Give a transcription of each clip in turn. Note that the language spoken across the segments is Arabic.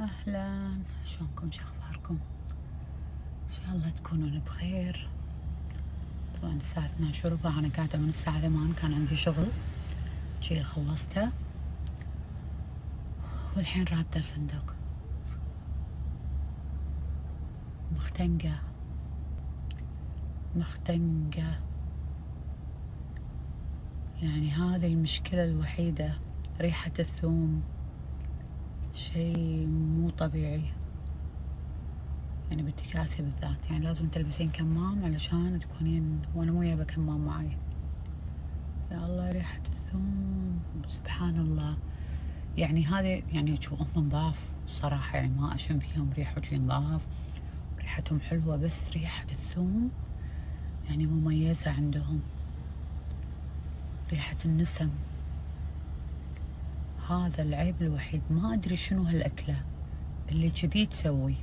أهلا، شلونكم؟ شو أخباركم؟ إن شاء الله تكونون بخير. طبعا الساعة 12:15، أنا قاعدة من الساعة 8، كان عندي شغل شي خلصته والحين رادة الفندق. مختنقة يعني هذه المشكلة الوحيدة، ريحة الثوم شي مو طبيعي. يعني بالتكاسي بالذات يعني لازم تلبسين كمام علشان تكونين، وانا مو جايبة كمام معي. يا الله ريحة الثوم سبحان الله. يعني هذه يعني شو هم نظاف صراحة، يعني ما أشم فيهم ريحة شي نظاف، ريحتهم حلوة، بس ريحة الثوم يعني مميزة عندهم. ريحة النسم هذا العيب الوحيد. ما أدري شنو هالأكلة اللي كذي تسوي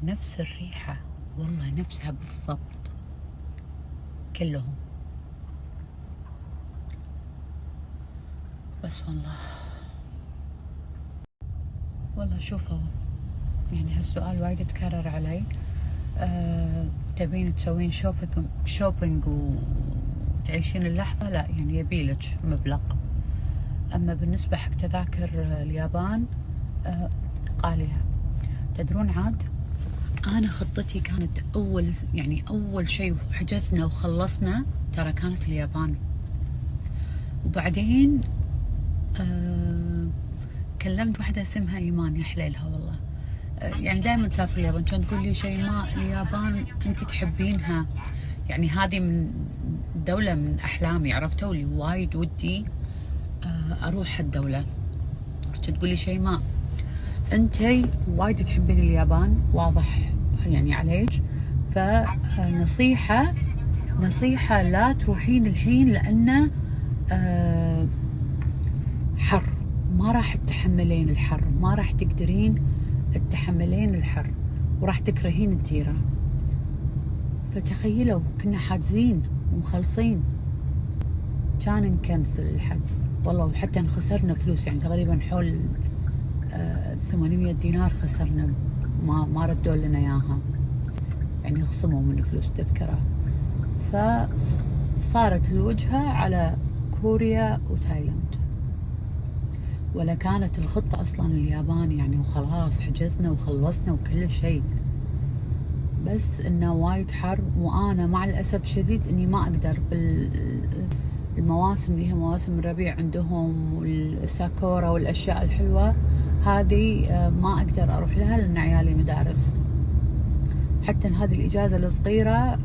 نفس الريحة، والله نفسها بالضبط كلهم. بس والله شوفوا، يعني هالسؤال وايد يتكرر علي. تبين تسوين شوبينج وتعيشين اللحظة؟ لا، يعني يبيلك مبلغ. أما بالنسبة حق تذاكر اليابان غالية. تدرون عاد أنا خطتي كانت أول شيء حجزنا وخلصنا ترى كانت اليابان. وبعدين كلمت واحدة اسمها إيمان، يا حليلها والله. يعني دائما تسافر اليابان، كانت تقول لي شيماء اليابان انت تحبينها، يعني هذه من دولة من أحلامي، عرفتوا لي وايد ودي أروح الدولة. تقول لي شيماء انتي وايد تحبين اليابان، واضح يعني عليك، فنصيحة لا تروحين الحين لأنه حر، ما راح تتحملين الحر، ما راح تقدرين تتحملين الحر، وراح تكرهين الديرة. فتخيلوا كنا حاجزين ومخلصين، كان نكنسل الحجز والله، وحتى خسرنا فلوس، يعني تقريبا حول 800 دينار خسرنا، ما ردوا لنا اياها، يعني خصموا من فلوس التذكرة. فصارت الوجهة على كوريا وتايلاند، ولا كانت الخطة أصلا اليابان يعني، وخلاص حجزنا وخلصنا وكل شيء، بس إنه وايد حر. وأنا مع الأسف الشديد إني ما أقدر بالمواسم اللي هي مواسم الربيع عندهم والساكورا والأشياء الحلوة هذه، ما أقدر أروح لها لأن عيالي مدارس. حتى هذه الإجازة الصغيرة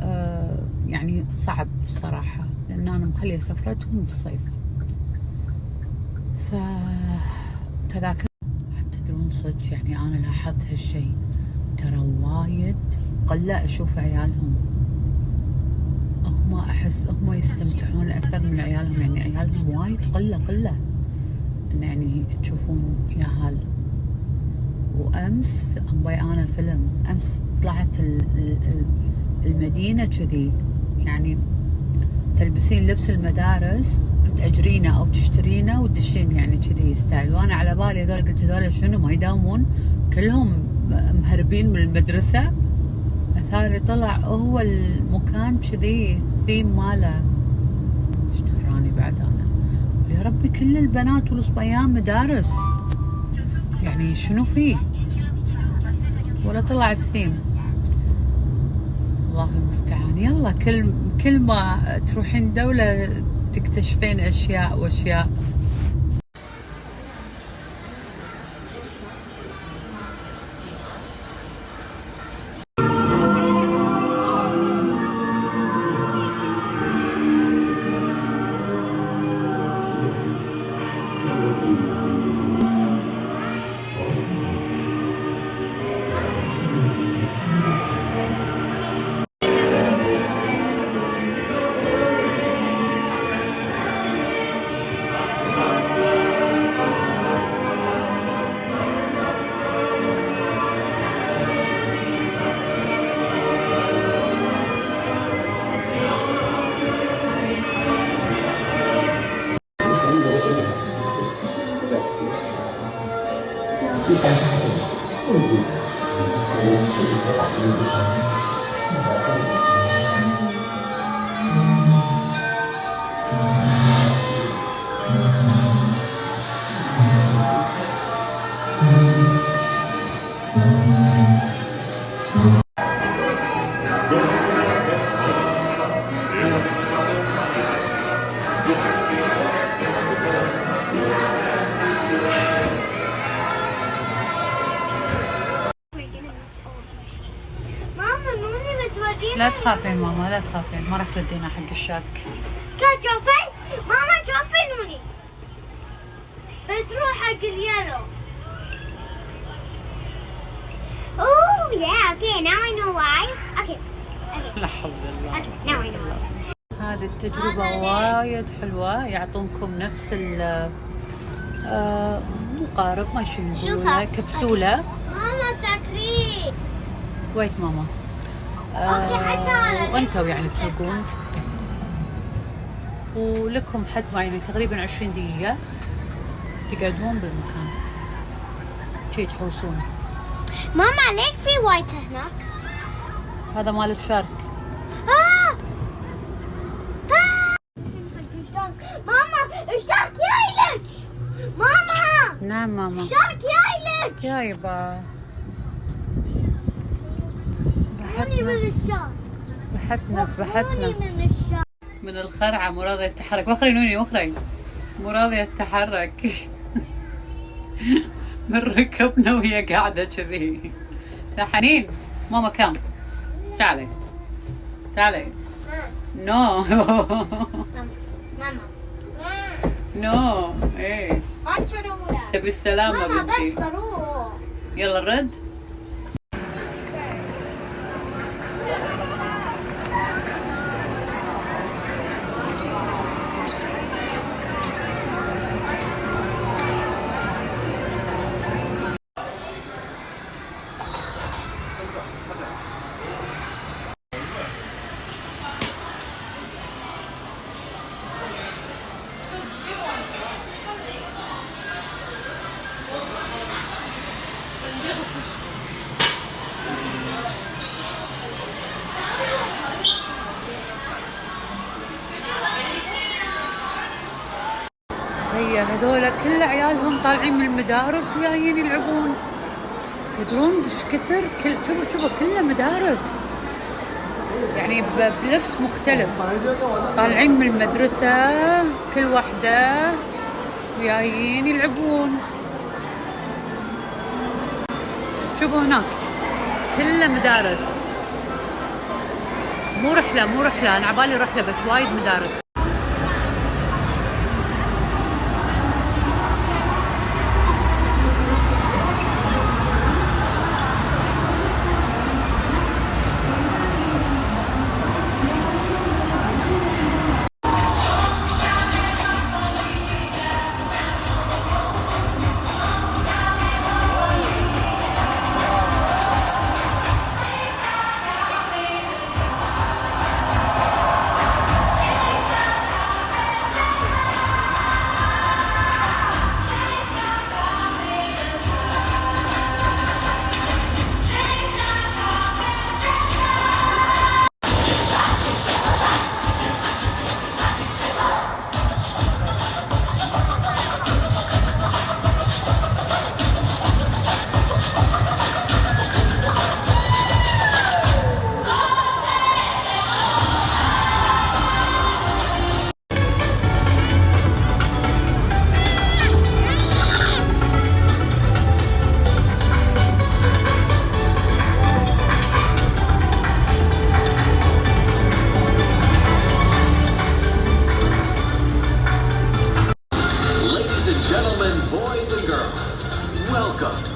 يعني صعب الصراحة، لأن أنا مخلية سفرتهم بالصيف. فتذاكر حتى تدرون صدق، يعني أنا لاحظت هالشي، ترى وايد قلة أشوف عيالهم، أحس هم يستمتعون أكثر من عيالهم، يعني عيالهم وايد قلة إن يعني تشوفون ياهال. وأمس أبوي أنا فيلم، أمس طلعت المدينة كذي، يعني تلبسين لبس المدارس تأجرينه أو تشترينه وتدشين يعني كذي ستايل. وأنا على بالي هذول، قلت هذول شنو ما يداومون كلهم مهربين من المدرسة؟ أثاري طلع هو المكان كذي ثيم ماله. ايش دراني بعد أنا؟ يا ربي كل البنات والصبيان مدارس، يعني شنو فيه؟ ولا طلع الثيم. الله المستعان. يلا كل ما تروحين دولة تكتشفين أشياء وأشياء. لا تخافين ماما، لا تخافين، ما راح تودينا حق الشاك. شوفي ماما، شوفي نوني بتروح حق اليلو. Oh yeah, okay, now I know why. Okay. لا حول الله. Okay, now I know why. هذه التجربة وايد حلوة، يعطونكم نفس مقارب ما يقولونه كبسولة. ماما سكري. ويت ماما. وانتوا يعني تسوقون ولكم حد معين تقريبا 20 دقيقة تقعدون بالمكان شي تحوسون. ماما ليك في وايت هناك؟ هذا مال الشارك. ماما الشارك جاي لك. ماما. نعم ماما. الشارك جاي لك. جايبه. نوني من الشارك. ذبحتنا من الشارك. من الخرعة مو راضية تتحرك. وخري نوني وخري، مو راضية تتحرك. من ركبنا وهي قاعدة كذي. يا حنين ماما كم؟ تعالي تعالي. نو. ماما نو ايه تبي السلامة ماما بنتي. بس بروح. يلا الرد. هي هذولا كل عيالهم طالعين من المدارس وجايين يلعبون. تدرون ايش كثر؟ شوفوا كله مدارس يعني بلبس مختلف، طالعين من المدرسة كل واحدة وجايين يلعبون. شوفوا هناك كله مدارس، مو رحلة، أنا عبالي رحلة بس وايد مدارس.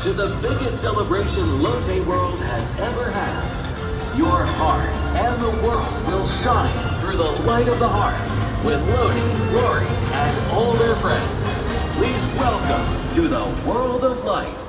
to the biggest celebration Lotte World has ever had. Your heart and the world will shine through the light of the heart with Lotte, Rory, and all their friends. Please welcome to the World of Light.